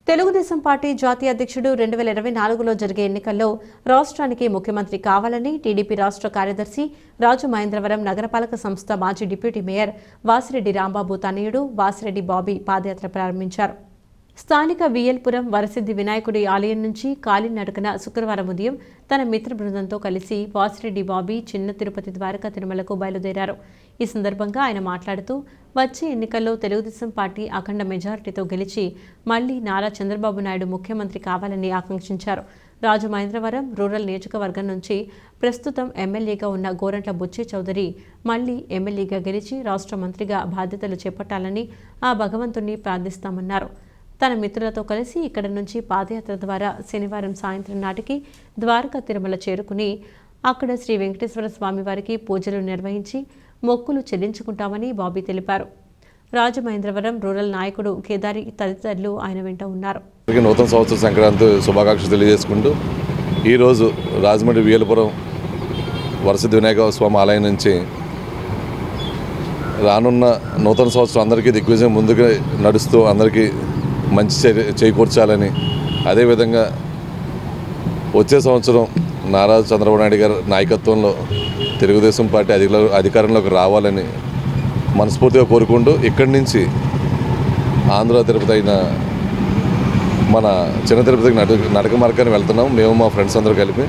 Telugu Desam party జాతీయ అధ్యక్షుడు 2024లో జరిగే ఎన్నికల్లో రాష్ట్రానికి ముఖ్యమంత్రి కావాలని టీడీపీ రాష్ట్ర కార్యదర్శి రాజమహేంద్రవరం నగరపాలక సంస్థ మాజీ డిప్యూటీ మేయర్ వాసిరెడ్డి రాంబాబు తనయుడు వాసిరెడ్డి బాబీ పాదయాత్ర ప్రారంభించారు. స్థానిక విఎల్పురం వరసిద్ధి వినాయకుడి ఆలయం నుంచి కాలినడకన శుక్రవారం ఉదయం తన మిత్ర బృందంతో కలిసి వాసిరెడ్డి బాబీ చిన్న తిరుపతి ద్వారకా తిరుమలకు బయలుదేరారు. ఈ సందర్భంగా ఆయన మాట్లాడుతూ వచ్చే ఎన్నికల్లో తెలుగుదేశం పార్టీ అఖండ మెజారిటీతో గెలిచి మళ్లీ నారా చంద్రబాబు నాయుడు ముఖ్యమంత్రి కావాలని ఆకాంక్షించారు. రాజమహేంద్రవరం రూరల్ నియోజకవర్గం నుంచి ప్రస్తుతం ఎమ్మెల్యేగా ఉన్న గోరంట్ల బుచ్చే చౌదరి మళ్లీ ఎమ్మెల్యేగా గెలిచి రాష్ట్ర మంత్రిగా బాధ్యతలు చేపట్టాలని ఆ భగవంతుణ్ణి ప్రార్థిస్తామన్నారు. తన మిత్రులతో కలిసి ఇక్కడ నుంచి పాదయాత్ర ద్వారా శనివారం సాయంత్రం నాటికి ద్వారకా తిరుమల చేరుకుని అక్కడ శ్రీ వెంకటేశ్వర స్వామి వారికి పూజలు నిర్వహించి మొక్కులు చెల్లించుకుంటామని బాబీ తెలిపారు. రాజమహేంద్రవరం రూరల్ నాయకుడు కేదారి తదితరులు ఆయన వెంట ఉన్నారు. నూతన సంవత్సర సంక్రాంతి శుభాకాంక్షలు తెలియజేసుకుంటూ ఈరోజు రాజమండ్రి విఎల్పురం వరసిద్ధి వినాయక స్వామి ఆలయం నుంచి రానున్న నూతన సంవత్సరం అందరికీ దిగ్విజయం ముందుకు నడుస్తూ అందరికీ మంచి చేకూర్చాలని, అదేవిధంగా వచ్చే సంవత్సరం నారా చంద్రబాబు నాయుడు గారి నాయకత్వంలో తెలుగుదేశం పార్టీ అధికారంలోకి రావాలని మనస్ఫూర్తిగా కోరుకుంటూ ఇక్కడి నుంచి ఆంధ్ర తిరుపతి అయిన మన చిన్న తిరుపతికి నడక మార్గాన్ని వెళ్తున్నాం. మేము మా ఫ్రెండ్స్ అందరూ కలిపి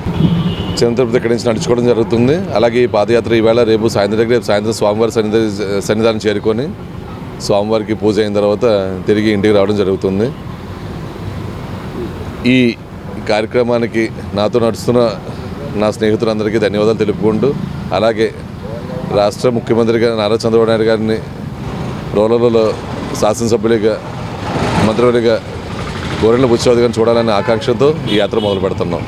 చిన్న తిరుపతి ఇక్కడి నుంచి నడుచుకోవడం జరుగుతుంది. అలాగే ఈ పాదయాత్ర ఈవేళ రేపు సాయంత్రం స్వామివారి సన్నిధానం చేరుకొని స్వామివారికి పూజ అయిన తర్వాత తిరిగి ఇంటికి రావడం జరుగుతుంది. ఈ కార్యక్రమానికి నాతో నడుస్తున్న నా స్నేహితులందరికీ ధన్యవాదాలు తెలుపుకుంటూ, అలాగే రాష్ట్ర ముఖ్యమంత్రిగా నారా చంద్రబాబు నాయుడు గారిని రూరల్లో శాసనసభ్యుడిగా మంత్రివర్యుడిగా గోరెంట్ల బుచ్చే చౌదరి గారిని చూడాలనే ఆకాంక్షతో ఈ యాత్ర మొదలు పెడుతున్నాం.